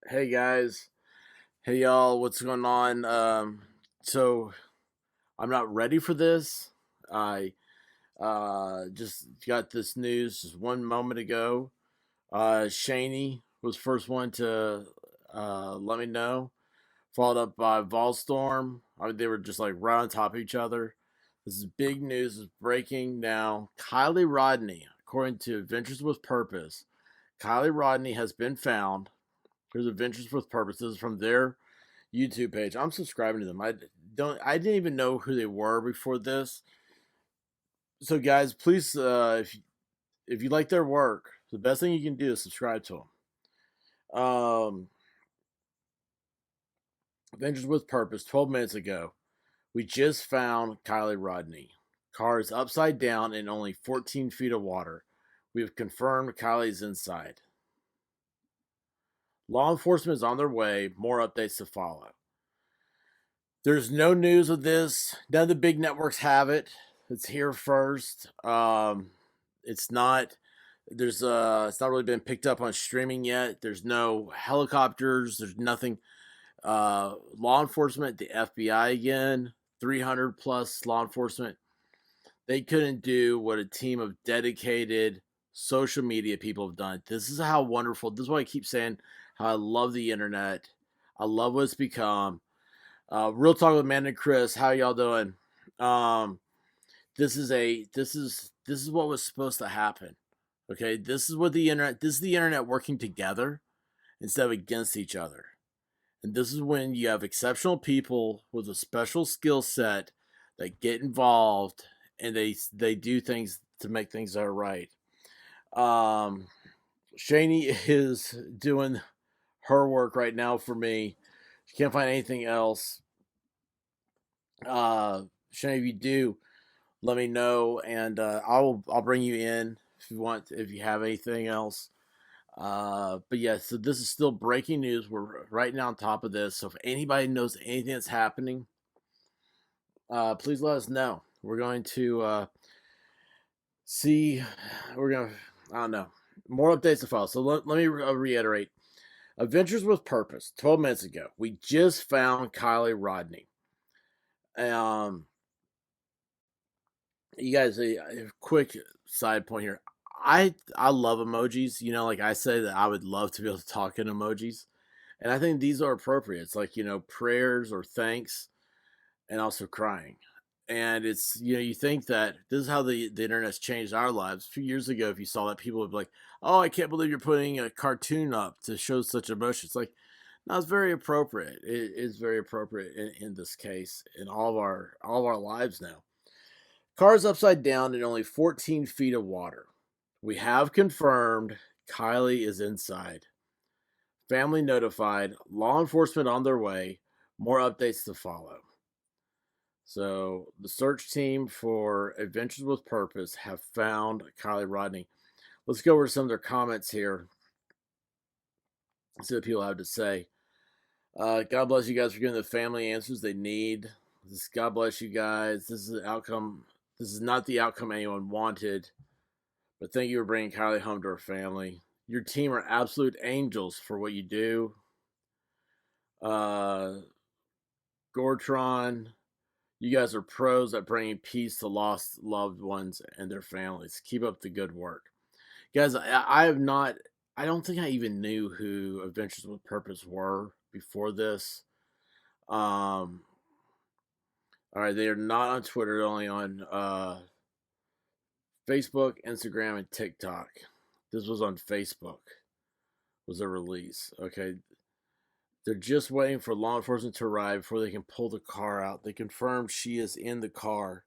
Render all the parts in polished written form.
Hey guys, hey y'all, what's going on? So I'm not ready for this. I just got this news just one moment ago. Shaney was first one to let me know, followed up by Volstorm. They were just like right on top of each other. This is big news. Is breaking now. Kiely Rodni, according to Adventures with Purpose, Kiely Rodni has been found. Here's Adventures with Purpose. This is from their YouTube page. I'm subscribing to them. I didn't even know who they were before this. So guys, please if you like their work, the best thing you can do is subscribe to them. Adventures with Purpose 12 minutes ago. We just found Kiely Rodni. Car is upside down in only 14 feet of water. We have confirmed Kylie's inside. Law enforcement is on their way. More updates to follow. There's no news of this. None of the big networks have it. It's here first. It's not. It's not really been picked up on streaming yet. There's no helicopters. There's nothing. Law enforcement, the FBI again, 300 plus law enforcement. They couldn't do what a team of dedicated social media people have done. This is how wonderful. This is why I keep saying how I love the internet. I love what it's become. Real talk with Amanda and Chris. How y'all doing? Um, this is what was supposed to happen. Okay, this is what the internet. This is the internet working together instead of against each other. And this is when you have exceptional people with a special skill set that get involved and they do things to make things that are right. Um, Shaney is doing her work right now for me. She can't find anything else. Shaney, if you do, let me know, and I'll bring you in if you want, if you have anything else. But yeah, so this is still breaking news. We're right now on top of this. So if anybody knows anything that's happening, please let us know. We're going to see. We're gonna. I don't know. More updates to follow. So let me reiterate. Adventures with Purpose. 12 minutes ago, we just found Kiely Rodni. Um, you guys, a quick side point here. I love emojis. You know, like I said, that I would love to be able to talk in emojis, and I think these are appropriate. It's like prayers or thanks, and also crying. And it's you think that this is how the internet's changed our lives. A few years ago, if you saw that, people would be like, "Oh, I can't believe you're putting a cartoon up to show such emotion." It's like, no, it's very appropriate. It is very appropriate in this case in all of our lives now. Car's upside down in only 14 feet of water. We have confirmed Kiely is inside. Family notified. Law enforcement on their way. More updates to follow. So the search team for Adventures with Purpose have found Kiely Rodni. Let's go over some of their comments here. See what people have to say. God bless you guys for giving the family answers they need. God bless you guys. This is the outcome. This is not the outcome anyone wanted. But thank you for bringing Kiely home to her family. Your team are absolute angels for what you do. Uh, Gortron, you guys are pros at bringing peace to lost loved ones and their families. Keep up the good work. Guys, I have not, I don't think I even knew who Adventures with Purpose were before this. All right, they are not on Twitter, only on Facebook, Instagram, and TikTok. This was on Facebook, was a release. Okay, they're just waiting for law enforcement to arrive before they can pull the car out. They confirmed she is in the car.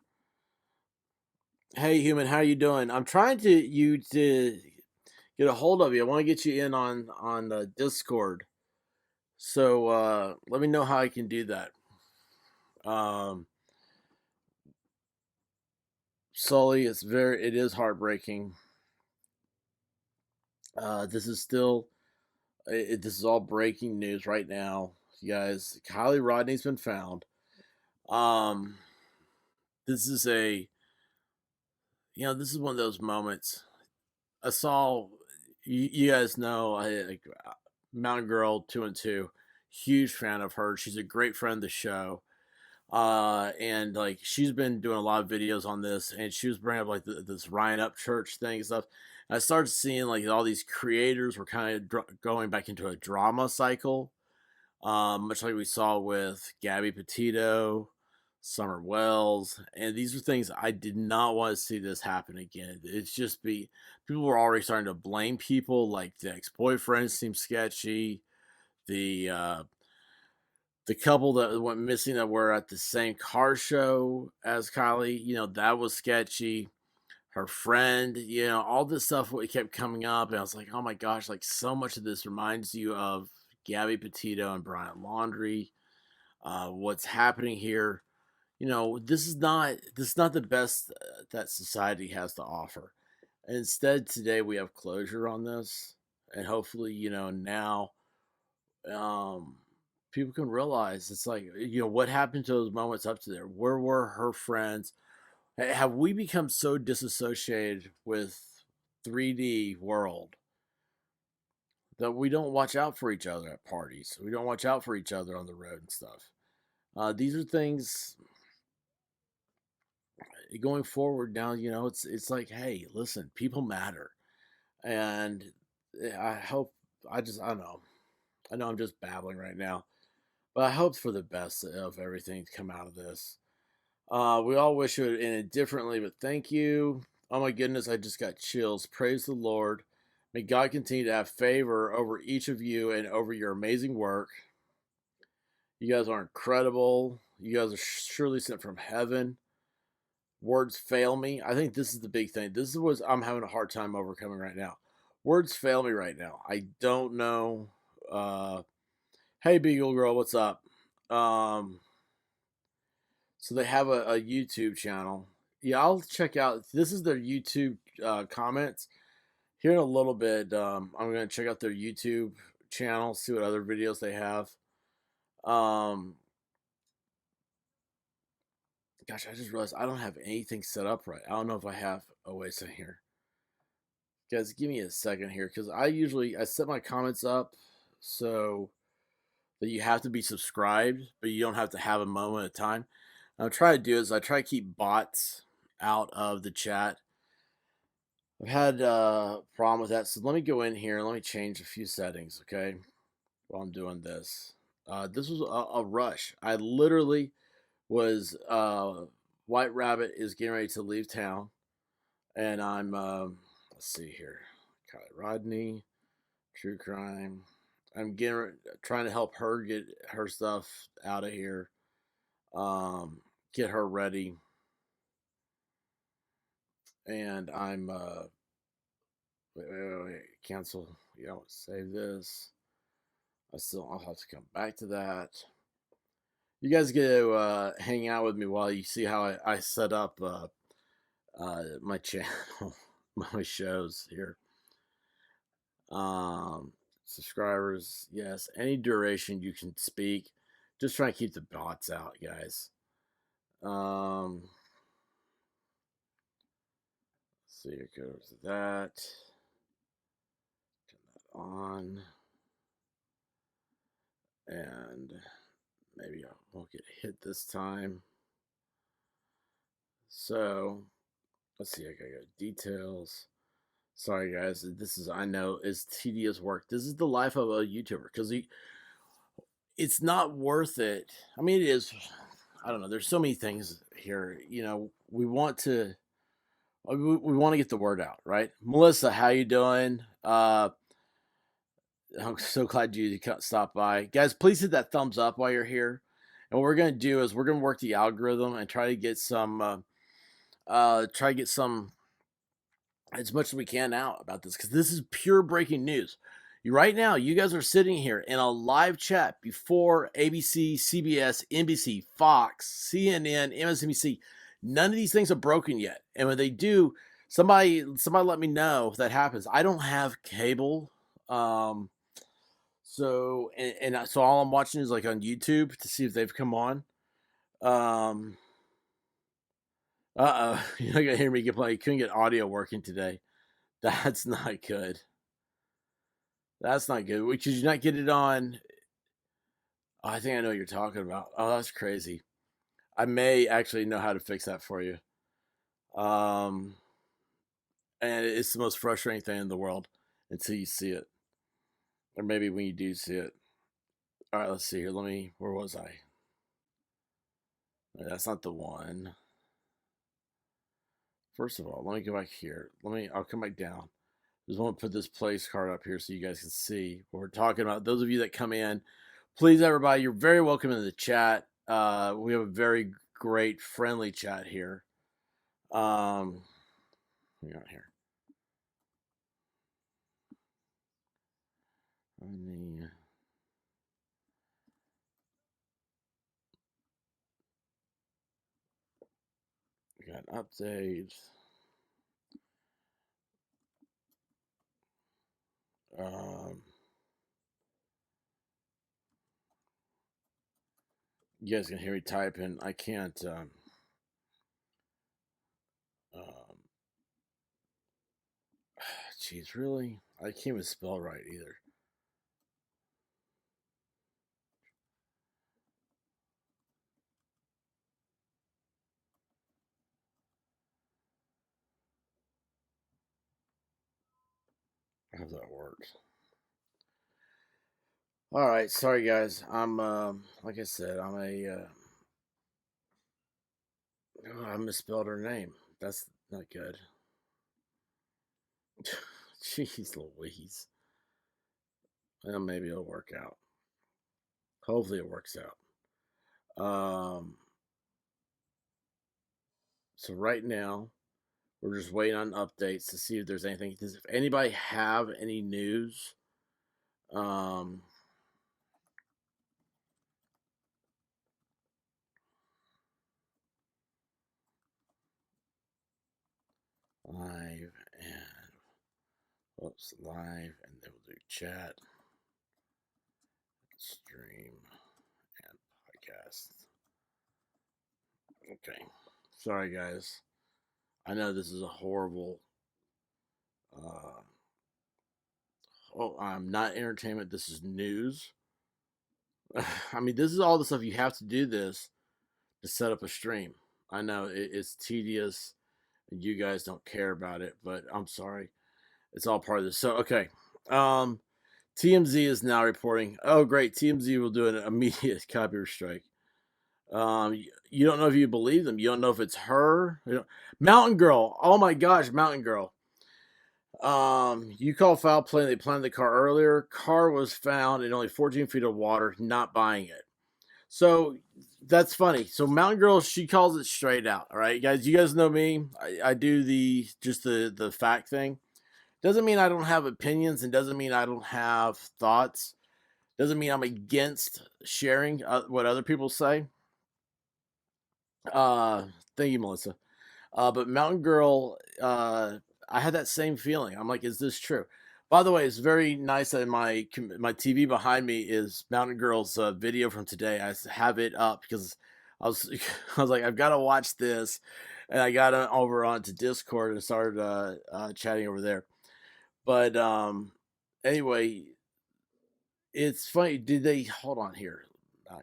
Hey, human, how you doing? I'm trying to get a hold of you. I want to get you in on the Discord. So let me know how I can do that. Um, Sully, it is heartbreaking. This is still this is all breaking news right now, you guys. Kiely Rodni's been found. Um, this is a this is one of those moments. I saw you guys know Mountain Girl 2 and 2. Huge fan of her. She's a great friend of the show. And like she's been doing a lot of videos on this, and she was bringing up like this Ryan Up Church thing and stuff. And I started seeing like all these creators were kind of going back into a drama cycle, much like we saw with Gabby Petito, Summer Wells, and these are things I did not want to see this happen again. It's just be people were already starting to blame people, like the ex boyfriend seemed sketchy, the the couple that went missing that were at the same car show as Kylie, that was sketchy. Her friend, all this stuff kept coming up, and I was like, oh my gosh, like so much of this reminds you of Gabby Petito and Brian Laundrie. What's happening here? This is not the best that society has to offer. And instead, today we have closure on this, and hopefully, now um, people can realize it's like what happened to those moments up to there. Where were her friends? Have we become so disassociated with 3D world that we don't watch out for each other at parties? We don't watch out for each other on the road and stuff. These are things going forward now. It's like, hey, listen, people matter, and I hope I don't know. I know I'm just babbling right now, but I hope for the best of everything to come out of this. We all wish it would end differently, but thank you. Oh my goodness, I just got chills. Praise the Lord. May God continue to have favor over each of you and over your amazing work. You guys are incredible. You guys are surely sent from heaven. Words fail me. I think this is the big thing. This is what I'm having a hard time overcoming right now. Words fail me right now. I don't know. Hey, Beagle Girl, what's up? So they have a YouTube channel. Yeah, I'll check out. This is their YouTube comments. Here in a little bit, I'm going to check out their YouTube channel, see what other videos they have. Um, Gosh, I just realized I don't have anything set up right. I don't know if I have Oasis in here. Guys, give me a second here because I set my comments up so that you have to be subscribed, but you don't have to have a moment at a time. What I'm trying to do is I try to keep bots out of the chat. I've had a problem with that, so let me go in here and let me change a few settings, okay? While I'm doing this. This was a rush. I literally was White Rabbit is getting ready to leave town, and I'm let's see here, Kiely Rodni, true crime. I'm trying to help her get her stuff out of here, get her ready, and I'm wait, cancel. Save this. I'll have to come back to that. You guys get to hang out with me while you see how I set up my channel, my shows here. Subscribers, yes, any duration you can speak. Just try to keep the bots out, guys. So here goes that. Turn that on, and maybe I won't get hit this time. So let's see. I gotta go details. Sorry, guys. I know it's tedious work. This is the life of a YouTuber because it's not worth it. I mean, it is. I don't know. There's so many things here. We want to get the word out, right? Melissa, how you doing? I'm so glad you stopped by, guys. Please hit that thumbs up while you're here. And what we're gonna do is we're gonna work the algorithm and try to get some as much as we can out about this because this is pure breaking news. Right now, you guys are sitting here in a live chat before ABC, CBS, NBC, Fox, CNN, MSNBC. None of these things are broken yet, and when they do, somebody let me know if that happens. I don't have cable, so all I'm watching is like on YouTube to see if they've come on. You're not gonna hear me complain. You couldn't get audio working today. That's not good. That's not good. Could you not get it on? Oh, I think I know what you're talking about. Oh, that's crazy. I may actually know how to fix that for you. Um, and it's the most frustrating thing in the world until you see it, or maybe when you do see it. All right, let's see here. Let me. Where was I? That's not the one. First of all, let me go back here. I'll come back down. Just want to put this place card up here so you guys can see what we're talking about. Those of you that come in, please, everybody, you're very welcome in the chat. We have a very great, friendly chat here. Hang on here. We got updates. You guys can hear me typing. I can't. Jeez, really? I can't even spell right either. I hope that works. All right, sorry guys. I'm like I said, I misspelled her name. That's not good. Jeez Louise. Well, maybe it'll work out. Hopefully it works out. So right now we're just waiting on updates to see if there's anything. Does if anybody have any news? Um, live and live, and then we'll do chat, stream, and podcast. Okay, sorry guys. I know this is a horrible. Uh, I'm not entertainment. This is news. I mean, this is all the stuff you have to do this to set up a stream. I know it's tedious, and you guys don't care about it, but I'm sorry. It's all part of this. So okay, um, TMZ is now reporting. Oh, great! TMZ will do an immediate copyright strike. You don't know if you believe them. You don't know if it's her. Mountain Girl. Oh my gosh, Mountain Girl. You call foul play. They planted the car earlier. Car was found in only 14 feet of water. Not buying it. So that's funny. So Mountain Girl, she calls it straight out. All right, guys. You guys know me. I do the fact thing. Doesn't mean I don't have opinions, and doesn't mean I don't have thoughts. Doesn't mean I'm against sharing what other people say. Uh, Thank you, Melissa. But Mountain Girl, I had that same feeling. I'm like, is this true? By the way, it's very nice that my TV behind me is Mountain Girl's video from today. I have it up because I was I was like, I've got to watch this, and I got over onto Discord and started chatting over there. But anyway, it's funny. Did they hold on here,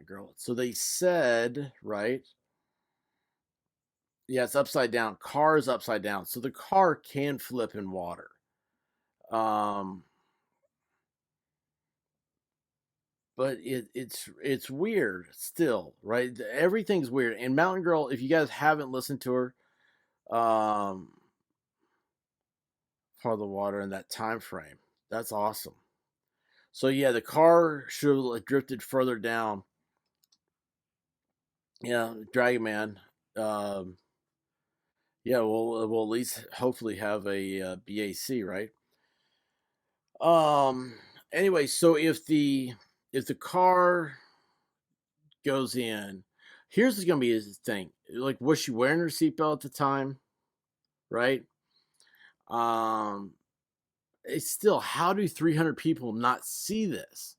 girl? So they said right. Yeah, it's upside down. Car is upside down, so the car can flip in water. Um, but it's weird still, right? Everything's weird. And Mountain Girl, if you guys haven't listened to her, um, part of the water in that time frame, that's awesome. So yeah, the car should have drifted further down. Yeah, Dragon Man. Um, yeah, we'll at least hopefully have a BAC, right? Um. Anyway, so if the car goes in, here's going to be his thing. Like, was she wearing her seatbelt at the time? Right. Um. It's still, how do 300 people not see this?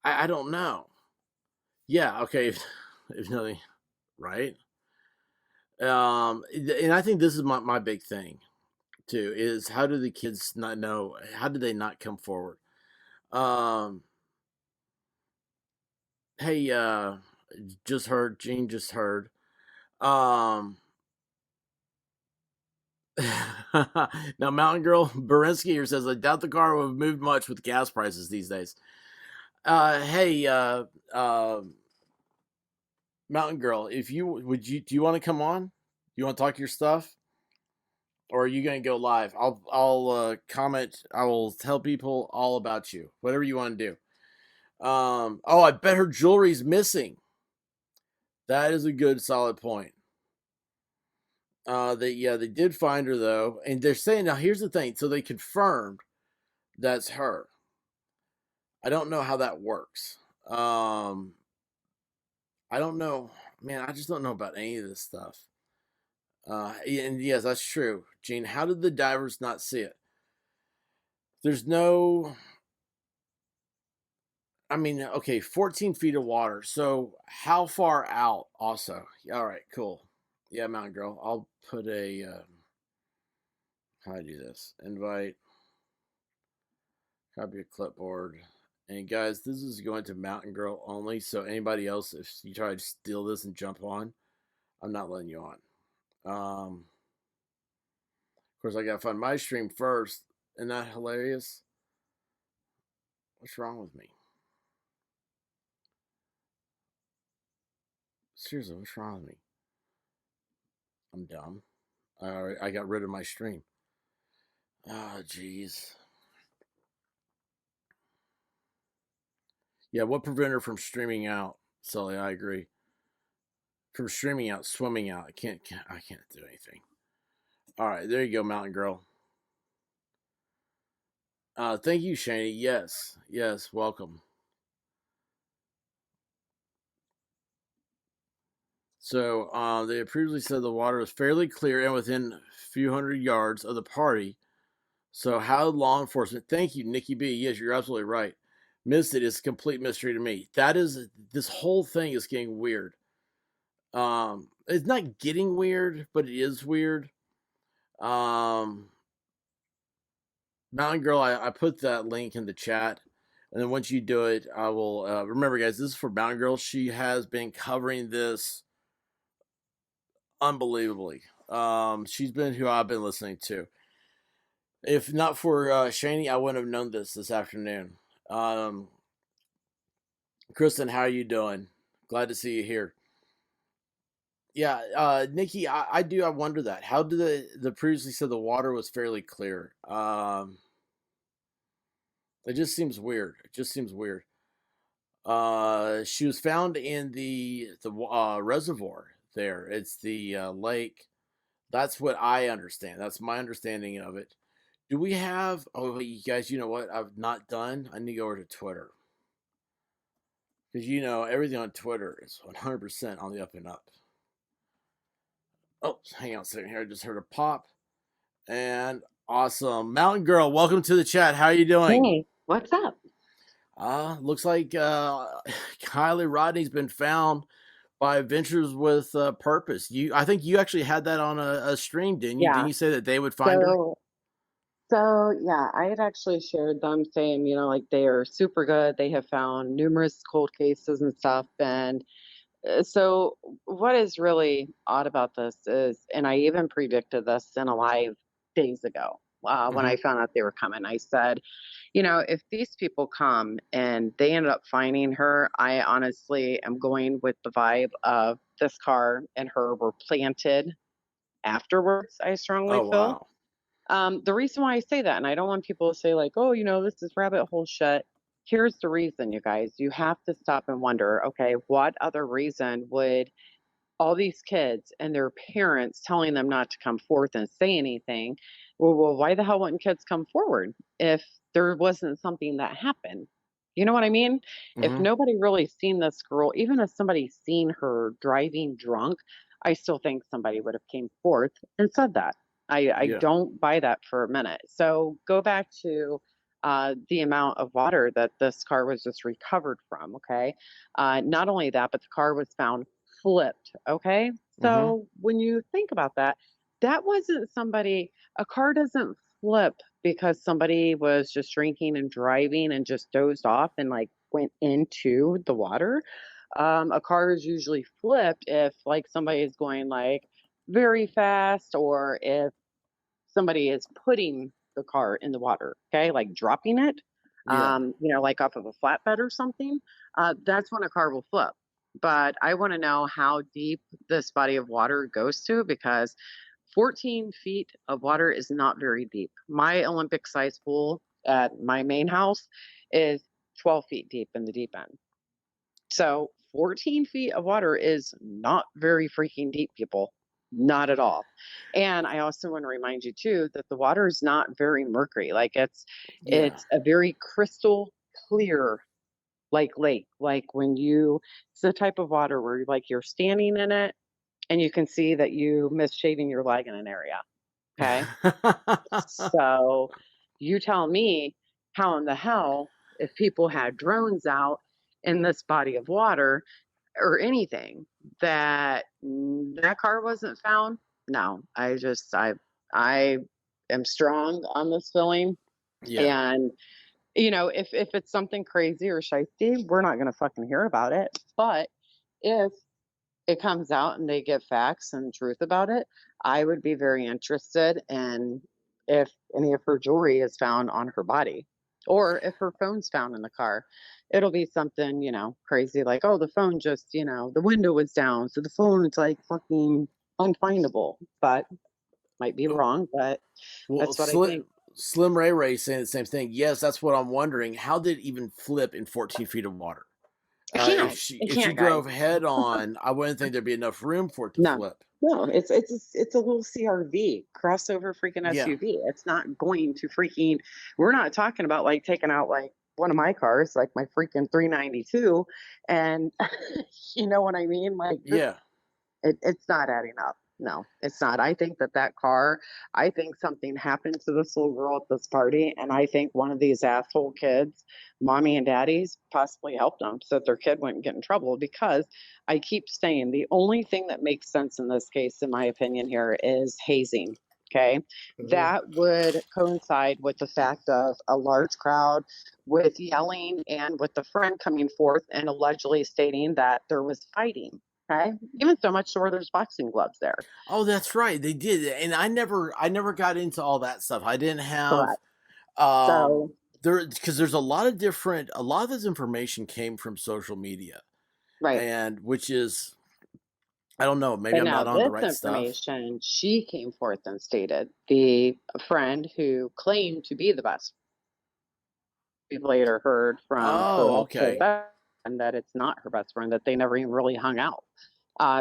I don't know. Yeah. Okay. If nothing, right. And I think this is my big thing. too is how do the kids not know? How did they not come forward? Um, hey, just heard, Gene just heard. Um, now Mountain Girl Berinsky here says, I doubt the car would have moved much with gas prices these days. Hey, Mountain Girl, if you would you do you want to come on? You want to talk your stuff? Or are you gonna go live? I'll comment. I will tell people all about you. Whatever you want to do. Oh, I bet her jewelry's missing. That is a good solid point. They did find her though, and they're saying now here's the thing. So they confirmed that's her. I don't know how that works. I don't know, man. I just don't know about any of this stuff. And yes, that's true, Gene. How did the divers not see it? There's no. I mean, okay, 14 feet of water. So how far out? Also, all right, cool. Yeah, Mountain Girl. I'll put a. How do I do this? Invite. Copy a clipboard. And guys, this is going to Mountain Girl only. So anybody else, if you try to steal this and jump on, I'm not letting you on. Of course, I gotta find my stream first. Isn't that hilarious? What's wrong with me? Seriously, what's wrong with me? I'm dumb. I got rid of my stream. Oh, jeez. Yeah, what prevented her from streaming out? Sully, I agree. From streaming out, swimming out. I can't do anything. All right, there you go, Mountain Girl. Thank you, Shani. Yes, welcome. So, they previously said the water was fairly clear and within a few hundred yards of the party. So, how did law enforcement? Thank you, Nikki B. Yes, you're absolutely right. Missed it is a complete mystery to me. That is, this whole thing is getting weird. It's not getting weird, but it is weird. Mountain Girl, I put that link in the chat. And then once you do it, I will remember, guys. This is for Mountain Girl. She has been covering this unbelievably. She's been who I've been listening to. If not for Shani, I wouldn't have known this afternoon. Kristen, how are you doing? Glad to see you here. Yeah, Nikki, I wonder that. How did the previously said the water was fairly clear? It just seems weird. It just seems weird. She was found in the reservoir there. It's the lake. That's what I understand. That's my understanding of it. Do we have? Oh, you guys, you know what? I've not done. I need to go over to Twitter because everything on Twitter is 100% on the up and up. Oh, hang on a second here. I just heard a pop. And awesome. Mountain Girl, welcome to the chat. How are you doing? Hey, what's up? Looks like Kiely Rodni's been found by Adventures with Purpose. I think you actually had that on a stream, didn't you? Didn't Yeah. you say that they would find her? So yeah, I had actually shared them saying, like they are super good. They have found numerous cold cases and stuff. And so what is really odd about this is, and I even predicted this in a live days ago, when Mm-hmm. I found out they were coming. I said, if these people come and they end up finding her, I honestly am going with the vibe of this car and her were planted afterwards, I strongly Oh feel. wow. The reason why I say that, and I don't want people to say, like, oh, this is rabbit hole shit. Here's the reason, you guys. You have to stop and wonder, okay, what other reason would all these kids and their parents telling them not to come forth and say anything? Well, why the hell wouldn't kids come forward if there wasn't something that happened? You know what I mean? If Mm-hmm. nobody really seen this girl, even if somebody seen her driving drunk, I still think somebody would have came forth and said that. I Yeah. don't buy that for a minute. So go back to the amount of water that this car was just recovered from. Okay. Not only that, but the car was found flipped. Okay. Mm-hmm. So when you think about that, that wasn't somebody a car doesn't flip because somebody was just drinking and driving and just dozed off and, like, went into the water. A car is usually flipped if, like, somebody is going, like, very fast or if somebody is putting the car in the water, okay, like dropping it, Yeah. like off of a flatbed or something, that's when a car will flip. But I want to know how deep this body of water goes to because 14 feet of water is not very deep. My Olympic size pool at my main house is 12 feet deep in the deep end. So 14 feet of water is not very freaking deep, people. Not at all. And I also want to remind you too that the water is not very murky. Like Yeah. it's a very crystal clear like lake. Like when you it's the type of water where like you're standing in it and you can see that you missed shaving your leg in an area. Okay. So you tell me how in the hell if people had drones out in this body of water or anything that car wasn't found. No, I am strong on this feeling. Yeah. And if it's something crazy or shiesty, we're not gonna fucking hear about it. But if it comes out and they give facts and truth about it, I would be very interested in if any of her jewelry is found on her body or if her phone's found in the car. It'll be something, crazy like, oh, the phone just, the window was down. So the phone is like fucking unfindable, but might be wrong, but Well, that's what I think. Slim Ray Ray saying the same thing. Yes, that's what I'm wondering. How did it even flip in 14 feet of water? It If can't. she It if she can't, guys. drove head on, I wouldn't think there'd be enough room for it to No, flip. no, it's a little CRV, crossover freaking Yeah. SUV. It's not going to freaking we're not talking about, like, taking out, like, one of my cars, like my freaking 392, and you know what I mean? Like, this Yeah. it's not adding up. No, it's not. I think that car I think something happened to this little girl at this party, and I think one of these asshole kids, mommy and daddies, possibly helped them so that their kid wouldn't get in trouble because I keep saying the only thing that makes sense in this case, in my opinion here, is hazing, okay? Mhm. That would coincide with the fact of a large crowd with yelling and with the friend coming forth and allegedly stating that there was fighting. Okay. Even so much to where there's boxing gloves there. Oh, that's right. They did. And I never got into all that stuff. I didn't have Correct. um So, there because there's a lot of this information came from social media, right. and which is I don't know, maybe But I'm now not on the this right stuff. information, she came forth and stated the friend who claimed to be the best. We've later heard from Oh, her okay. best friend that it's not her best friend, that they never even really hung out.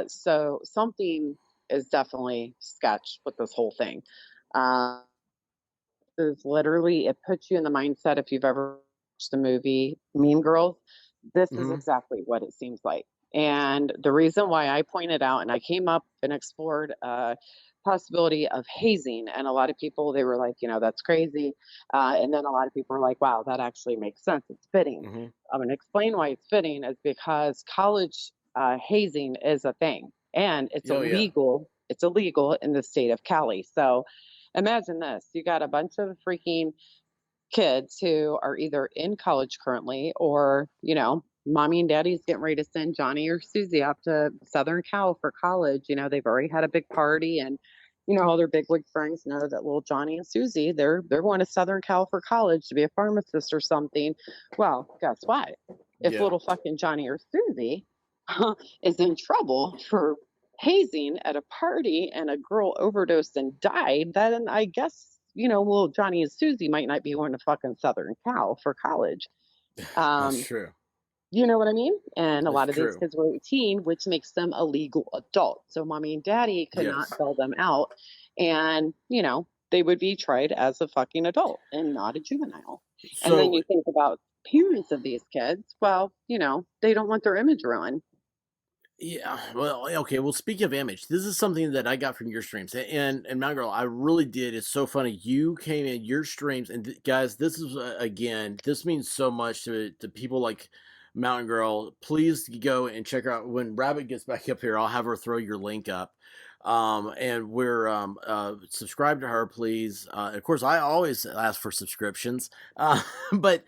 So something is definitely sketch with this whole thing. Uh, is literally it puts you in the mindset if you've ever watched the movie Mean Girls. This is Mhm. exactly what it seems like. And the reason why I pointed out and I came up and explored possibility of hazing, and a lot of people they were like, that's crazy. And then a lot of people were like, wow, that actually makes sense. It's fitting. Mhm. I'm going to explain why it's fitting is because college hazing is a thing, and it's Oh, yeah. illegal. It's illegal in the state of Cali. So imagine this, you got a bunch of freaking kids who are either in college currently or, mommy and daddy's getting ready to send Johnny or Susie out to Southern Cal for college. They've already had a big party and all their bigwig friends know that little Johnny and Susie, they're going to Southern Cal for college to be a pharmacist or something. Well, guess what? If Yeah. little fucking Johnny or Susie is in trouble for hazing at a party and a girl overdosed and died, then I guess, well, Johnny and Susie might not be going to fucking Southern Cal for college. That's Um, true. you know what I mean? And a That's lot of these true. kids were 18, which makes them a legal adult. So mommy and daddy could not Yes. bail them out. And, they would be tried as a fucking adult and not a juvenile. And then So you think about parents of these kids, well, they don't want their image ruined. yeah, well, okay. Well, speaking of image, this is something that I got from your streams, and my girl, I really did. It's so funny. You came in your streams, and guys, this is again, this means so much to people like Mountain Girl. Please go and check her out when Rabbit gets back up here. I'll have her throw your link up. And we're subscribe to her, please. Of course, I always ask for subscriptions. But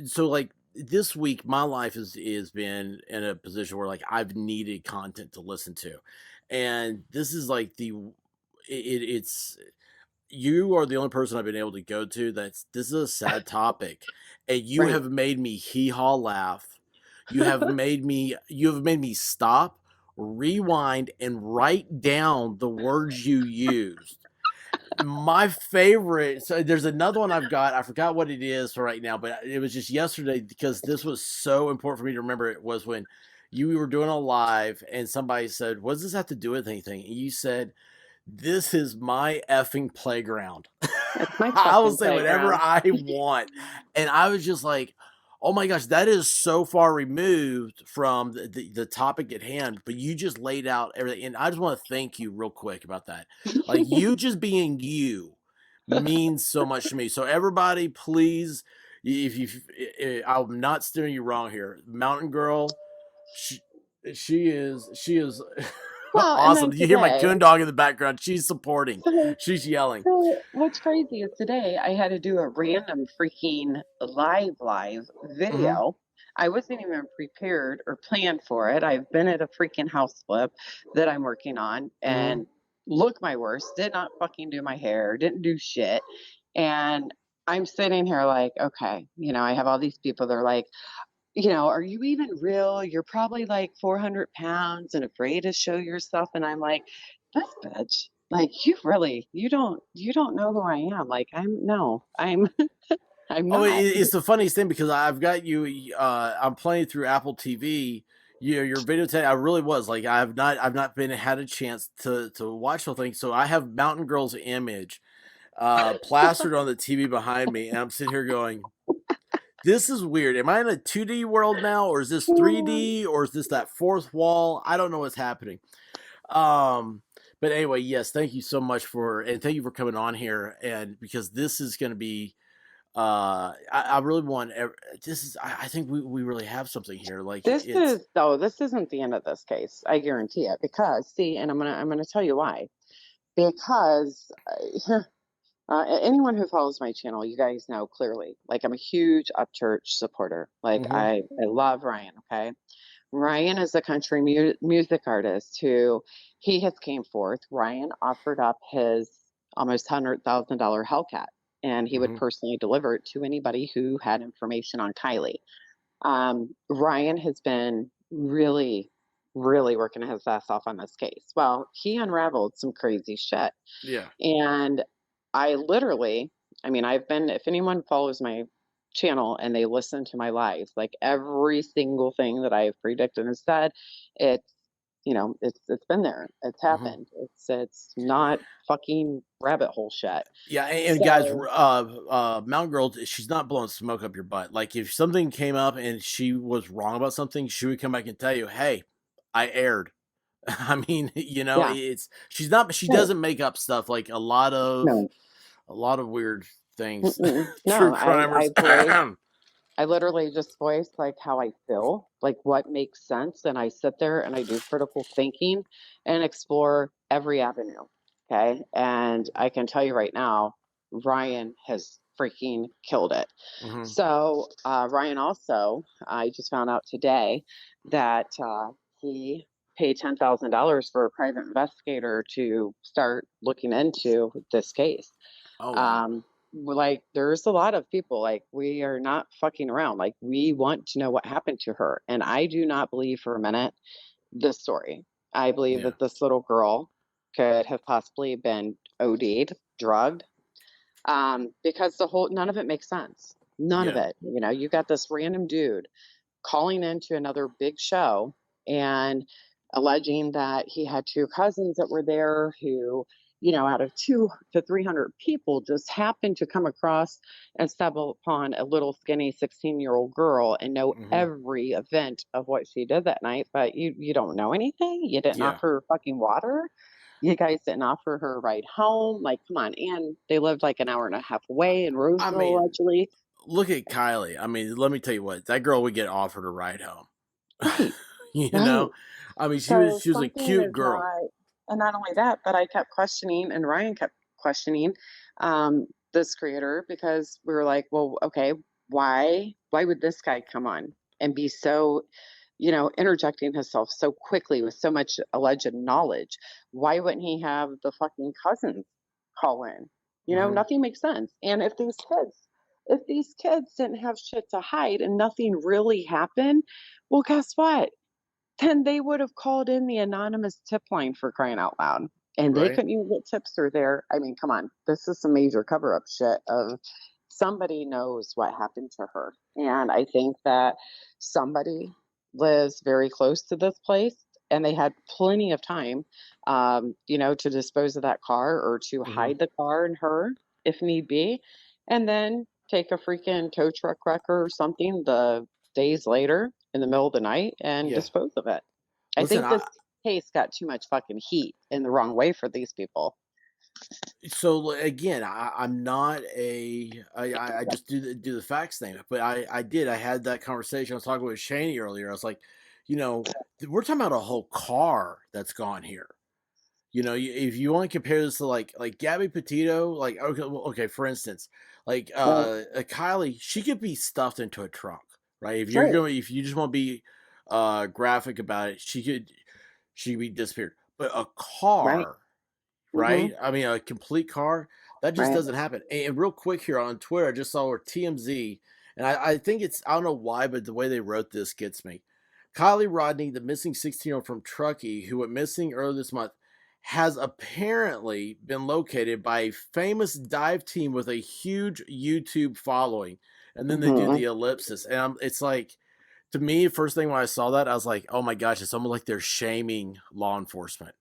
so like this week, my life is been in a position where like I've needed content to listen to, and this is like it's you are the only person I've been able to go to that's this is a sad topic, and you Right. have made me hee haw laugh. You have made me stop, rewind, and write down the words you used. My favorite. So there's another one I've got. I forgot what it is right now, but it was just yesterday because this was so important for me to remember. It was when you were doing a live and somebody said, "What does this have to do with anything?" And you said, "This is my effing playground." It's my I will fucking say whatever playground. I want. And I was just like, oh my gosh, that is so far removed from the topic at hand. But you just laid out everything. And I just want to thank you real quick about that. Like you just being you means so much to me. So everybody, please, if you, I'm not steering you wrong here. Mountain Girl, she, she is Well, and awesome. then You hear my today, coon dog in the background. She's supporting. so She's yelling. so what's crazy is today I had to do a random freaking live Hmm. video. I wasn't even prepared or planned for it. I've been at a freaking house flip that I'm working on Hmm. and look my worst, did not fucking do my hair, didn't do shit. And I'm sitting here like, okay, I have all these people, they're like, are you even real? You're probably like 400 pounds and afraid to show yourself. And I'm like, this bitch, like you don't know who I am. Like no, I'm Oh, not. it's the funniest thing because I've got you. I'm playing through Apple TV. Your video today, I really was like I've not been had a chance to watch the thing. So I have Mountain Girl's image plastered on the TV behind me, and I'm sitting here going, "This is weird. Am I in a 2D world now, or is this 3D, or is this that fourth wall? I don't know what's happening." Um, but anyway, yes, thank you so much and thank you for coming on here, and because this is going to be I really this is I think we really have something here like it's This isn't the end of this case. I guarantee it. Because see, and I'm gonna tell you why. Because anyone who follows my channel, you guys know clearly, like I'm a huge Upchurch supporter. Like hmm I love Ryan. Okay, Ryan is a country music artist who he has came forth. Ryan offered up his almost $100,000 Hellcat, and he would hmm personally deliver it to anybody who had information on Kiely. Ryan has been really, really working his ass off on this case. Well, he unraveled some crazy shit. yeah. And I literally, I mean, if anyone follows my channel and they listen to my lives, like every single thing that I've predicted and said, it's, it's been there. It's hmm happened. It's not fucking rabbit hole shit. Yeah, and guys, So, Mountain Girl, she's not blowing smoke up your butt. Like if something came up and she was wrong about something, she would come back and tell you, "Hey, I aired." I mean, yeah, it's she's not she right. doesn't make up stuff like No, a lot of weird things. True no, I crimers. voice I literally just voice like how I feel, like what makes sense. And I sit there and I do critical thinking and explore every avenue. Okay. And I can tell you right now, Ryan has freaking killed it. Hmm. So, Ryan also, I just found out today that he paid $10,000 for a private investigator to start looking into this case. Oh wow. um like there's a lot of people, like we are not fucking around, like we want to know what happened to her. And I do not believe for a minute this story. I believe Yeah. that this little girl could have possibly been OD'd, drugged, because the whole none of it makes sense. None of Yeah. it. You got this random dude calling into another big show and alleging that he had two cousins that were there who, out of 2 to 300 people, just happened to come across and stumble upon a little skinny 16-year-old girl and know Hmm. every event of what she did that night. But you don't know anything. You didn't Yeah. offer her fucking water. You guys didn't offer her a ride home. Like, come on. And they lived like an hour and a half away in I Roseville, mean, allegedly. look at Kylie. I mean, let me tell you what, that girl would get offered a ride home. Right. you Right. know? I mean, she was So she was a something cute is girl. And not only that, but I kept questioning, and Ryan kept questioning this creator because we were like, well, okay, why would this guy come on and be so, interjecting himself so quickly with so much alleged knowledge? Why wouldn't he have the fucking cousins call in? Mhm. Nothing makes sense. And if these kids didn't have shit to hide and nothing really happened, well, guess what? Then they would have called in the anonymous tip line, for crying out loud. And they Right. couldn't even get tips through there. I mean, come on. This is some major cover up shit of somebody knows what happened to her. And I think that somebody lives very close to this place and they had plenty of time, to dispose of that car or to Mhm. hide the car and her if need be. And then take a freaking tow truck wrecker or something the days later in the middle of the night and Yeah. dispose of it. I Listen, think this I case got too much fucking heat in the wrong way for these people. so again, I'm not I just do the facts thing, but I had that conversation. I was talking with Shaney earlier. I was like, we're talking about a whole car that's gone here. If you want to compare this to like Gabby Petito, like okay, for instance, like Right. Kylie, she could be stuffed into a trunk, right? Right. If you just want to be graphic about it, she could be disappeared. But a Right. car, Hmm. right? I mean, a complete car that just Right. doesn't happen. And real quick here on Twitter, I just saw where TMZ, and I think I don't know why, but the way they wrote this gets me. Kiely Rodni, the missing 16-year-old from Truckee who went missing earlier this month, has apparently been located by a famous dive team with a huge YouTube following. And then they do Hmm. the ellipsis. And it's like, to me, first thing when I saw that, I was like, oh my gosh, it's almost like they're shaming law enforcement.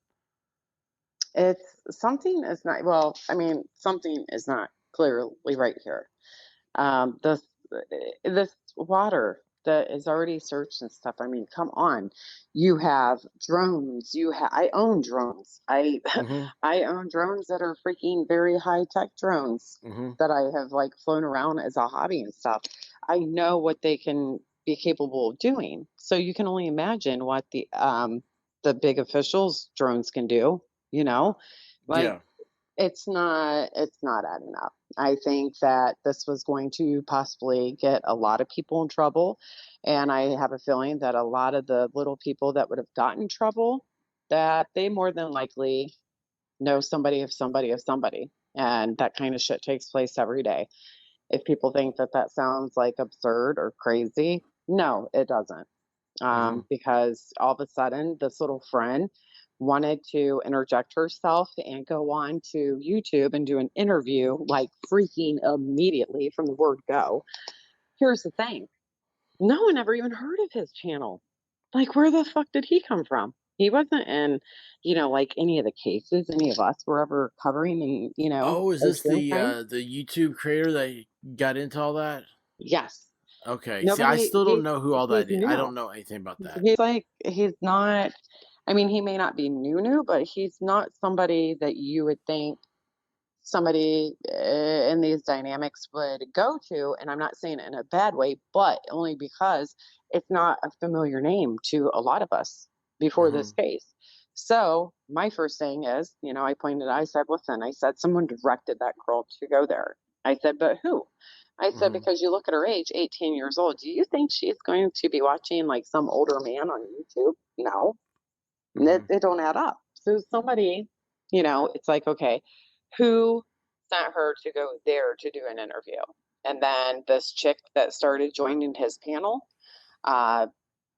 It's something is not, well, I mean, something is not clearly right here. This water that is already searched and stuff. I mean, come on. You have drones. I own drones. I Hmm. I own drones that are freaking very high tech drones Hmm. that I have like flown around as a hobby and stuff. I know what they can be capable of doing. So you can only imagine what the big officials drones can do, you know? Like Yeah. it's not adding up. I think that this was going to possibly get a lot of people in trouble, and I have a feeling that a lot of the little people that would have gotten in trouble, that they more than likely know somebody of somebody of somebody, and that kind of shit takes place every day. If people think that that sounds like absurd or crazy, no, it doesn't, Hmm. because all of a sudden this little friend wanted to interject herself and go on to YouTube and do an interview like freaking immediately from the word go. Here's the thing, no one ever even heard of his channel. Like, where the fuck did he come from? He wasn't in, like any of the cases any of us were ever covering and, Oh, is or this hearing. the YouTube creator that got into all that? Yes. Okay. See, I Nobody, still don't know who all he's that is. I new. don't know anything about that. He's not, I mean, he may not be new, but he's not somebody that you would think somebody in these dynamics would go to. And I'm not saying it in a bad way, but only because it's not a familiar name to a lot of us before this Hmm. case. So my first thing is, I said, listen, I said, someone directed that girl to go there. I said, but who? I said, Hmm. because you look at her age, 18 years old. Do you think she's going to be watching like some older man on YouTube? No, Hmm. it don't add up. So somebody, it's like, okay, who sent her to go there to do an interview? And then this chick that started joining his panel, uh,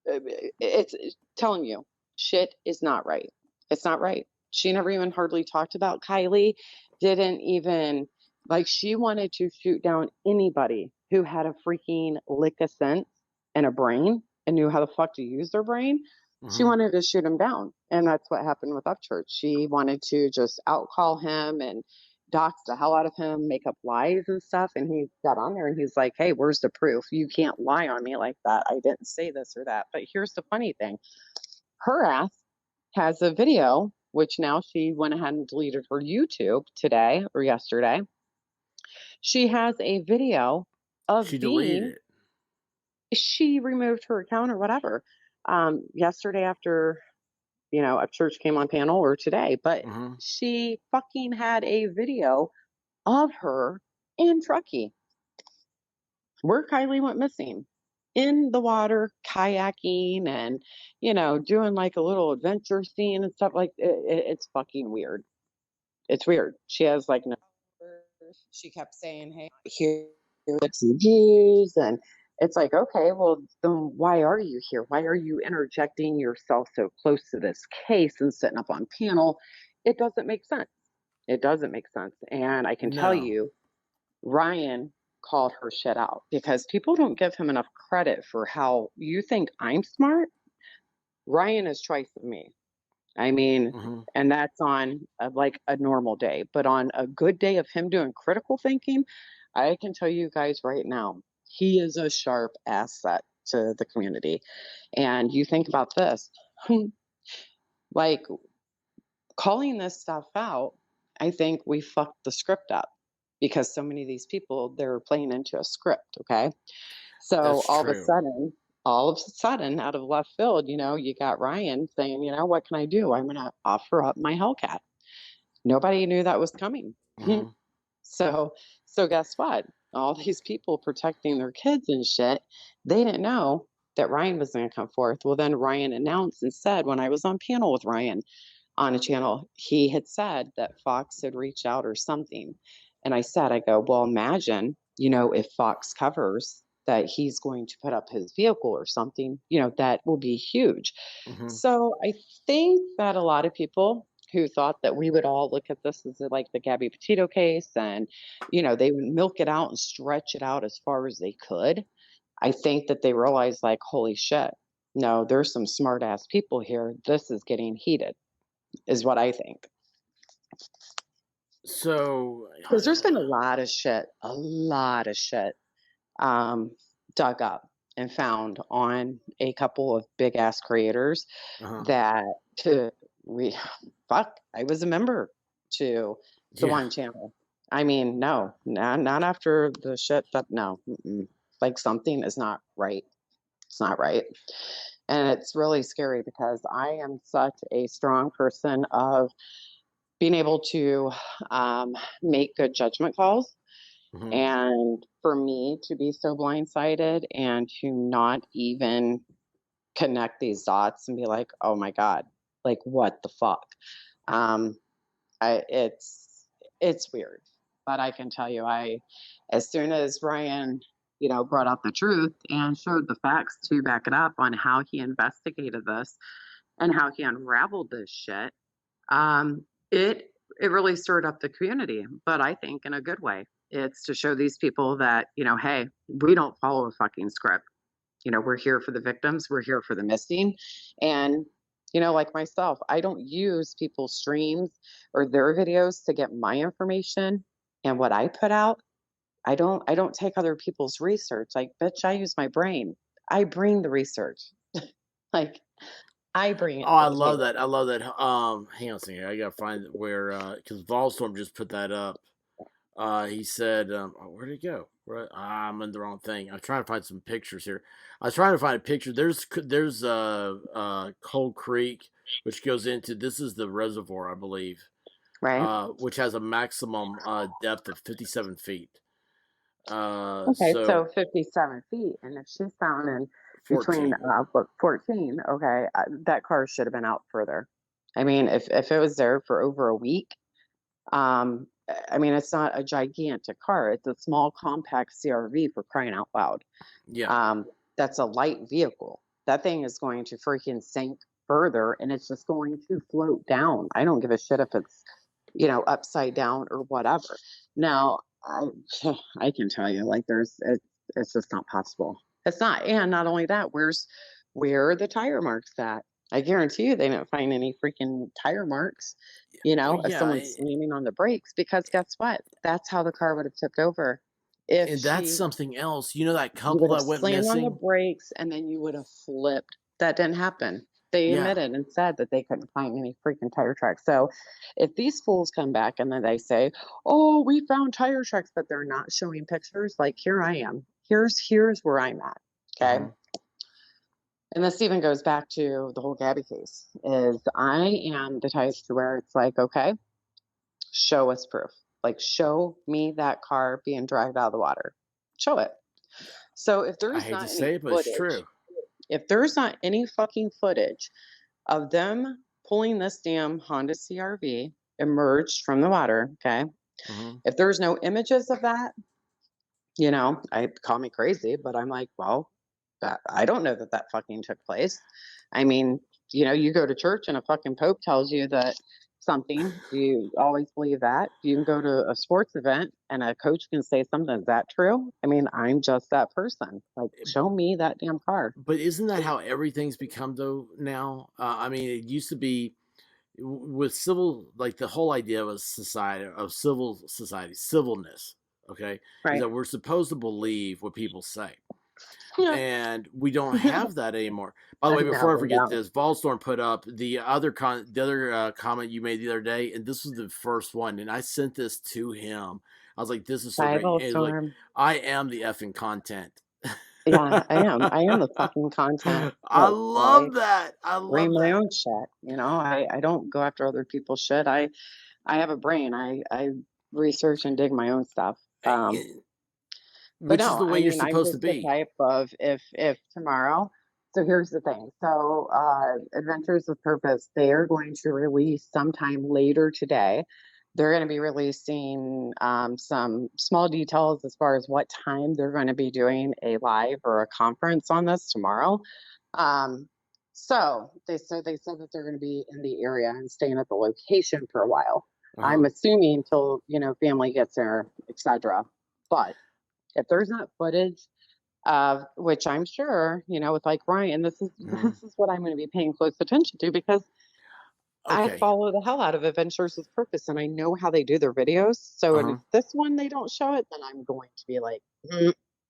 it's telling you shit is not right. It's not right. She never even hardly talked about Kylie, didn't even, like, she wanted to shoot down anybody who had a freaking lick of sense and a brain and knew how the fuck to use their brain. She Hmm. wanted to shoot him down. And that's what happened with Upchurch. She wanted to just outcall him and dox the hell out of him, make up lies and stuff. And he got on there and he's like, hey, where's the proof? You can't lie on me like that. I didn't say this or that. But here's the funny thing, her ass has a video, which now she went ahead and deleted her YouTube today or yesterday. She has a video She of deleted being, it. she removed her account or whatever. Yesterday after, a church came on panel or today, but Mhm. she fucking had a video of her in Truckee where Kylie went missing in the water, kayaking and, doing like a little adventure scene and stuff like it's fucking weird. It's weird. She has like no, she kept saying, "Hey, here with some Jews," and it's like, okay, well, then why are you here? Why are you interjecting yourself so close to this case and sitting up on panel? It doesn't make sense. It doesn't make sense. And I can tell No. you, Ryan called her shit out because people don't give him enough credit for how you think I'm smart. Ryan is twice of me. I mean, Mhm. and that's on like a normal day, but on a good day of him doing critical thinking, I can tell you guys right now, he is a sharp asset to the community. And you think about this, like calling this stuff out, I think we fucked the script up because so many of these people, they're playing into a script. Okay. That's So true. all of a sudden, out of left field, you got Ryan saying, what can I do? I'm going to offer up my Hellcat. Nobody knew that was coming. Mhm. so, so guess what? All these people protecting their kids and shit, they didn't know that Ryan was going to come forth. Well, then Ryan announced and said when I was on panel with Ryan on a channel, he had said that Fox had reached out or something. And I go, well, imagine, if Fox covers that he's going to put up his vehicle or something, that will be huge. Mhm. So I think that a lot of people who thought that we would all look at this as like the Gabby Petito case and, they would milk it out and stretch it out as far as they could. I think that they realized like, holy shit, no, there's some smart ass people here. This is getting heated, is what I think. So, Because there's been a lot of shit um, dug up and found on a couple of big ass creators uh-huh. that to we fuck. I was a member to the Yeah. one channel. I mean, no, not after the shit, but no, like something is not right. It's not right. And it's really scary because I am such a strong person of being able to make good judgment calls. Mhm. And for me to be so blindsided and to not even connect these dots and be like, oh my God, like what the fuck? Um, it's weird, but I can tell you, as soon as Ryan, brought out the truth and showed the facts to back it up on how he investigated this and how he unraveled this shit, um, it really stirred up the community, but I think in a good way. It's to show these people that, hey, we don't follow a fucking script. We're here for the victims, we're here for the missing. And, like myself, I don't use people's streams or their videos to get my information and what I put out. I don't take other people's research. Like, bitch, I use my brain. I bring the research. Like I bring Oh, it to I the love table. that. I love that. Hang on a second. I gotta find where because Volstorm just put that up. He said, oh, where'd it go? I'm in the wrong thing. I'm trying to find some pictures here. I was trying to find a picture. There's Cold Creek, which goes into this is the reservoir, I believe, Right. which has a maximum depth of 57 feet. Okay, So so 57 feet, and if she's found in between 14. 14, okay, that car should have been out further. I mean, if it was there for over a week, I mean, it's not a gigantic car; it's a small, compact CRV for crying out loud. Yeah. Um, that's a light vehicle. That thing is going to freaking sink further, and it's just going to float down. I don't give a shit if it's upside down or whatever. Now, I can tell you, like, it's just not possible. It's not. And not only that, where are the tire marks at? I guarantee you they didn't find any freaking tire marks, of Yeah. someone slamming on the brakes because guess what? That's how the car would have tipped over. If And that's she something else. You know that You couple would have that went slammed on the missing? brakes and then you would have flipped. That didn't happen. They Yeah. admitted and said that they couldn't find any freaking tire tracks. So if these fools come back and then they say, "Oh, we found tire tracks," but they're not showing pictures, like here I am. Here's where I'm at. Okay. Hmm. And this even goes back to the whole Gabby case. Is I am the type to where it's like, okay, show us proof. Like, show me that car being dragged out of the water. Show it. So if I there's hate to not any say it, but it's footage, true. if there's not any fucking footage of them pulling this damn Honda CRV emerged from the water, okay? Mhm. If there's no images of that, I call me crazy, but I'm like, well, I don't know that that fucking took place. I mean, you go to church and a fucking pope tells you that something. Do you always believe that? You can go to a sports event and a coach can say something. Is that true? I mean, I'm just that person. Like, show me that damn car. But isn't that how everything's become though now? I mean, it used to be with civil, like the whole idea of a society, of civil society, civilness. Okay, is Right. that we're supposed to believe what people say, Yeah. and we don't have that anymore. By the way, No, before I we forget don't. this, Volstorm put up the other comment you made the other day, and this was the first one, and I sent this to him. I was like, "This is so great." Bible And it was like, storm. "I am the effing content." Yeah, I am. I am the fucking content. I Look, I love that. I bring love my that. own shit. I don't go after other people's shit. I have a brain. I research and dig my own stuff. But Which is no, the I way you're mean, I'm supposed to just the be. type of if tomorrow. So here's the thing. So Adventures of Purpose, they are going to release sometime later today. They're going to be releasing some small details as far as what time they're going to be doing a live or a conference on this tomorrow. Um, so they said that they're going to be in the area and staying at the location for a while. Uh-huh. I'm assuming till family gets there, etc. But if there's not footage of which I'm sure, with like Ryan, this is Mhm. this is what I'm going to be paying close attention to because I Okay. follow the hell out of Adventures with Purpose and I know how they do their videos. So, and if Uh-huh. this one they don't show it, then I'm going to be like,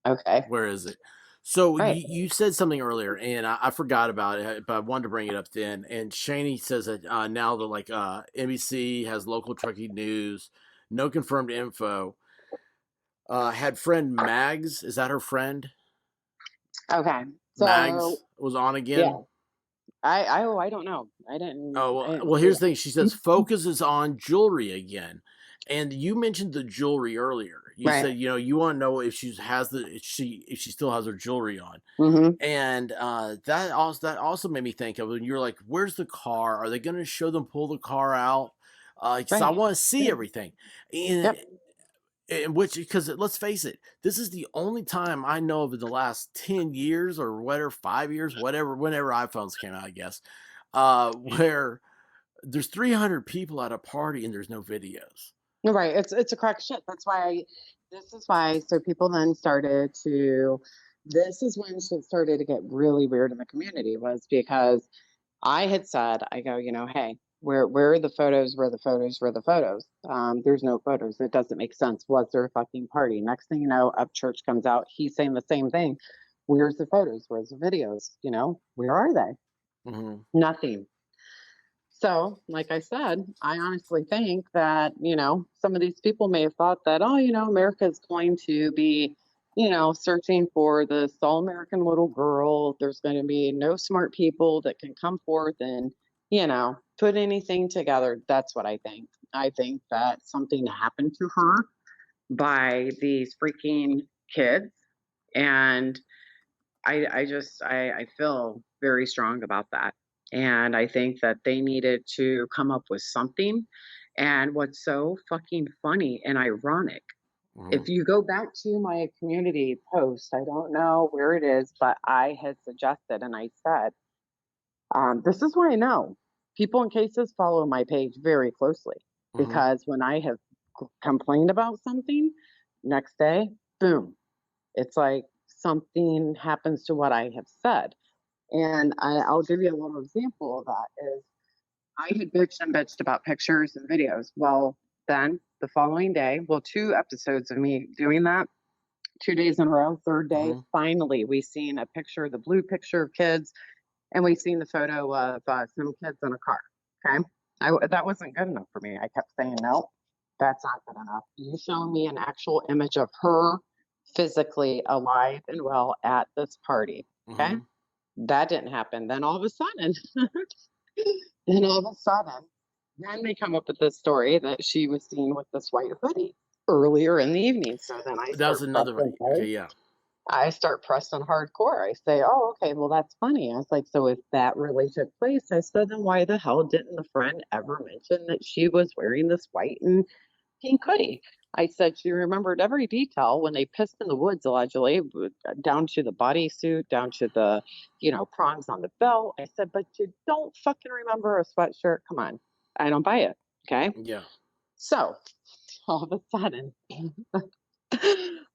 okay, Where is it? So right, you said something earlier, and I forgot about it, but I wanted to bring it up then. And Shaney says that now that like NBC has local trucking news, no confirmed info. Had friend Mags, is that her friend? okay. So Mags was on yeah, again. I don't know. I didn't Oh I well, didn't well. see Here's the thing. She it. says focuses on jewelry again, and you mentioned the jewelry earlier. You Right. said you want to know if she has the if she still has her jewelry on, Mm-hmm. and that also made me think of when you're like, "Where's the car? Are they going to show them pull the car out?" Because I Right. want to see everything, and Yep. which because let's face it, this is the only time I know of in the last 10 years or whatever, 5 years, whatever, whenever iPhones came out, I guess, where there's 300 people at a party and there's no videos. You're right. It's a crack shit. That's why this is why so people then started to this is when shit started to get really weird in the community was because I had said, I go, hey, where are the photos? Where are the photos? Where are the photos? There's no photos. It doesn't make sense. Was there a fucking party? Next thing you know, Up Church comes out. He's saying the same thing. Where's the photos? Where's the videos? Where are they? Hmm. Nothing. So, like I said, I honestly think that, some of these people may have thought that, oh, America is going to be, searching for this all American little girl. There's going to be no smart people that can come forth and, put anything together. That's what I think. I think that something happened to her by these freaking kids. And I feel very strong about that. And I think that they needed to come up with something. And what's so fucking funny and ironic, Hmm. if you go back to my community post, I don't know where it is, but I had suggested and I said, this is why I know people in cases follow my page very closely Hmm. because when I have complained about something, next day, boom, it's like something happens to what I have said. And I'll give you a little example of that is I had bitched and bitched about pictures and videos. Well, then the following day, well, two episodes of me doing that, 2 days in a row, third day, Hmm. finally we seen a picture, the blue picture of kids, and we seen the photo of some kids in a car. Okay. That wasn't good enough for me. I kept saying, no, that's not good enough. You show me an actual image of her physically alive and well at this party. Okay. Hmm. That didn't happen. Then all of a sudden, then all of a sudden, then they come up with this story that she was seen with this white hoodie earlier in the evening. So then That was another one. Okay, yeah. I start pressing hardcore. I say, "Oh, okay, well, that's funny." I was like, "So if that really took place," I said, "then why the hell didn't the friend ever mention that she was wearing this white and pink hoodie?" I said, "She remembered every detail when they pissed in the woods, allegedly, down to the bodysuit, down to the, prongs on the belt." I said, "But you don't fucking remember a sweatshirt? Come on, I don't buy it." Okay, Yeah. so all of a sudden,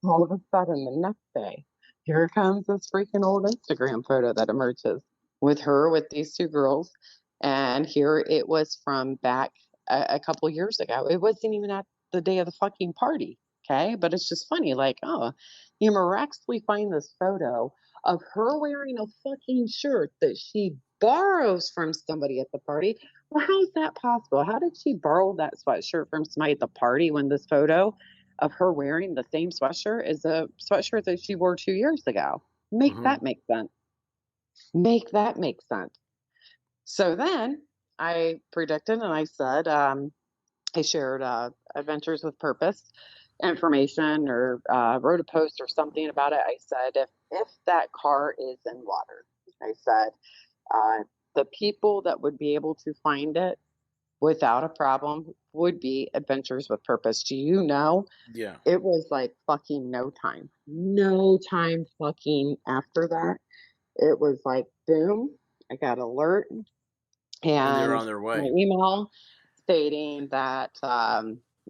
all of a sudden, the next day, here comes this freaking old Instagram photo that emerges with her with these two girls. And here it was from back a couple years ago. It wasn't even at the day of the fucking party. Okay. But it's just funny. Like, oh, you miraculously find this photo of her wearing a fucking shirt that she borrows from somebody at the party. Well, how is that possible? How did she borrow that sweatshirt from somebody at the party when this photo of her wearing the same sweatshirt is a sweatshirt that she wore 2 years ago? Make Hmm. that make sense. Make that make sense. So then I predicted and I said, I shared Adventures with Purpose information or wrote a post or something about it. I said, if that car is in water, I said, uh, the people that would be able to find it without a problem would be Adventures with Purpose. Do you know? Yeah. It was like fucking no time. No time fucking after that. It was like boom, I got alert And they're and on their my way. email stating that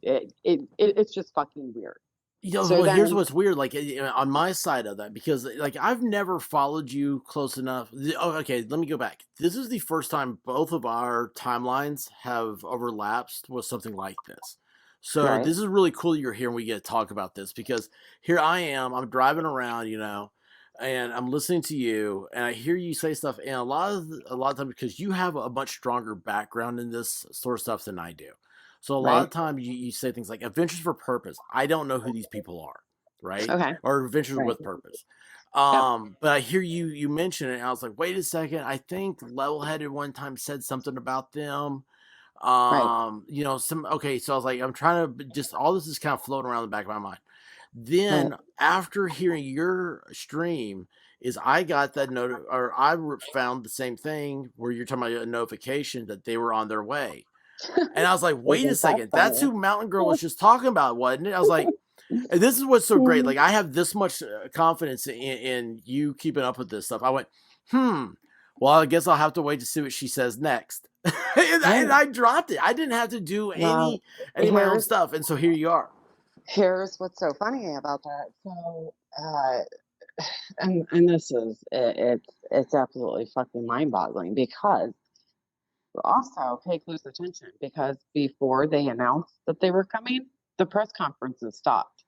it's just fucking weird. So Well, here's then what's weird. Like on my side of that, because like I've never followed you close enough. Oh, okay. Let me go back. This is the first time both of our timelines have overlapped with something like this. So right, this is really cool that you're here and we get to talk about this because here I am. I'm driving around, and I'm listening to you, and I hear you say stuff, and a lot of times because you have a much stronger background in this sort of stuff than I do. So a lot right, of times you say things like Adventures for Purpose. I don't know who these people are, right? okay, Or Adventures right, with Purpose. yep, But I hear you mention it, and I was like, wait a second. I think Levelheaded one time said something about them. right, Some okay. So I was like, I'm trying to just all this is kind of floating around the back of my mind. right. Then after hearing your stream, is I got that note or found the same thing where you're talking about a notification that they were on their way. And I was like, wait a Isn't that second, that's funny? who Mountain Girl was just talking about, wasn't it? I was like, and this is what's so great. Like, I have this much confidence in you keeping up with this stuff. I went, well, I guess I'll have to wait to see what she says next. And Right. I dropped it. I didn't have to do Well, any of my own here's stuff. And so here you are. here's what's so funny about that. So, and this is it's absolutely fucking mind-boggling because also pay close attention because before they announced that they were coming, the press conferences stopped.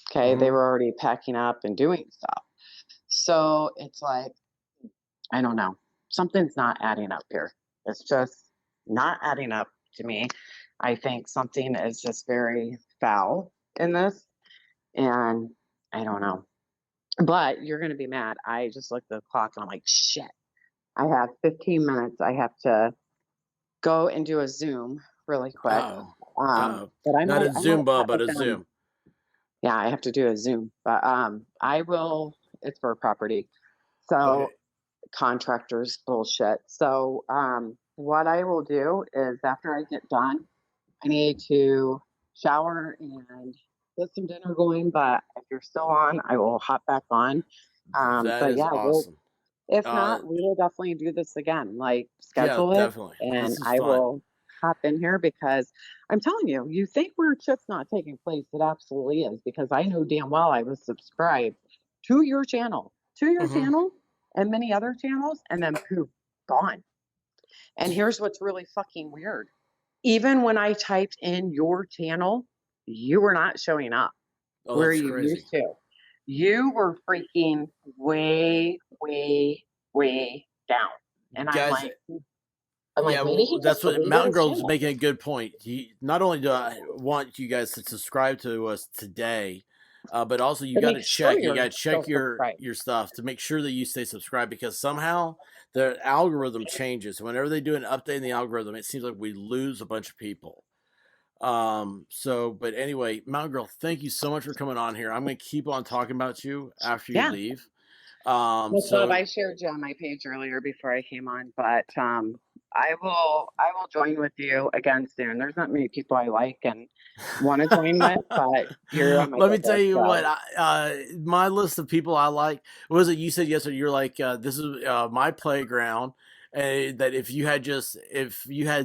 Okay, they Hmm. were already packing up and doing stuff. So it's like, I don't know, something's not adding up here. It's just not adding up to me. I think something is just very foul in this, and I don't know. But you're going to be mad. I just looked at the clock and I'm like, shit. I have 15 minutes. I have to go and do a Zoom really quick. Oh, But not a I might Zumba, pop but back a on. Zoom. Yeah, I have to do a Zoom, but I will. It's for property, Okay. so contractors bullshit. So what I will do is after I get done, I need to shower and get some dinner going. But if you're still on, I will hop back on. That But is yeah, we'll. awesome. If Uh, not, we will definitely do this again. Like, yeah, schedule it, definitely. and This is I fun. will hop in here because I'm telling you, you think we're just not taking place. It absolutely is because I know damn well I was subscribed to your Hmm. channel and many other channels, and then poof, gone. And here's what's really fucking weird. Even when I typed in your channel, you were not showing up Oh, where that's you crazy. used to. You were freaking way, way, way down. And Guys, I'm yeah, like, maybe well, he just that's what deleted Mountain his Girl's channel. making a good point. Not only do I want you guys to subscribe to us today, But also But make sure you you're got to check still subscribed. your stuff to make sure that you stay subscribed, because somehow the algorithm changes. Whenever they do an update in the algorithm, it seems like we lose a bunch of people. But anyway, Mountain Girl, thank you so much for coming on here. I'm going to keep on talking about you after you Yeah. leave. Much love. So I shared you on my page earlier before I came on, but I will join with you again soon. There's not many people I like and want to join with, but you're on my let me good tell list. you what, So my list of people I like, what was it you said yesterday? You're like, this is my playground. And that if you had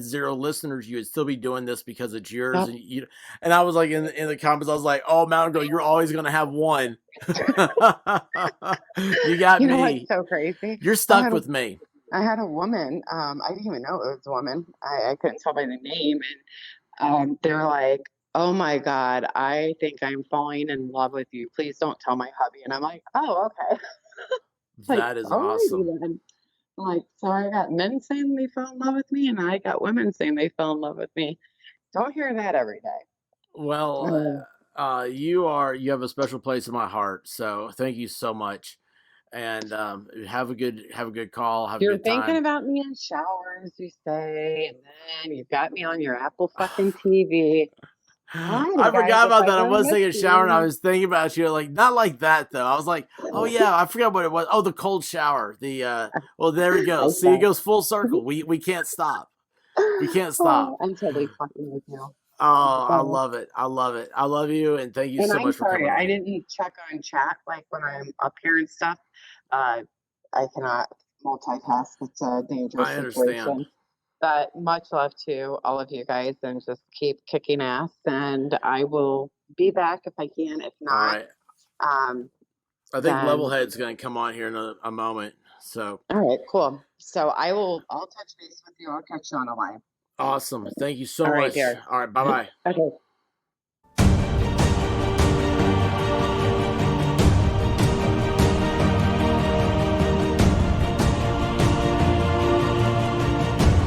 zero listeners, you would still be doing this because it's yours. yep. And I was like in the comments, I was like, oh, Mountain Girl, you're always going to have one. You got You know what's me. so crazy? You're I stuck had a with me. I had a woman. I didn't even know it was a woman. I couldn't tell by the name, and they were like, "Oh my God, I think I'm falling in love with you. Please don't tell my hubby." And I'm like, "Oh, okay." Like, That is alrighty awesome. then. Like, so I got men saying they fell in love with me, and I got women saying they fell in love with me. Don't hear that every day. Well, Um, you have a special place in my heart. So thank you so much. And have a good call. Have a you're good thinking time. about me in showers, you say, and then you've got me on your Apple fucking TV. I Alrighty, guys, forgot if about I that. I don't was miss taking a shower and I you, was thinking about you. Like not like that though. I was like, oh yeah, I forgot what it was. Oh, the cold shower. The well, there we go. See, it okay. goes full circle. We can't stop. We can't Oh, stop. I'm totally fucking with you. Oh, I So, love it. I love it. I love you, and thank you and so I'm much for sorry, coming on I here. didn't check on chat like when I'm up here and stuff. Uh, I cannot multitask. It's a dangerous I understand. situation. But much love to all of you guys and just keep kicking ass. And I will be back if I can. If All not, right. um, I think then Levelhead's going to come on here in a moment. So all right, cool. So I'll touch base with you. I'll catch you on a live. awesome. Thank you so All right, much. dear. All right. Bye bye. Okay.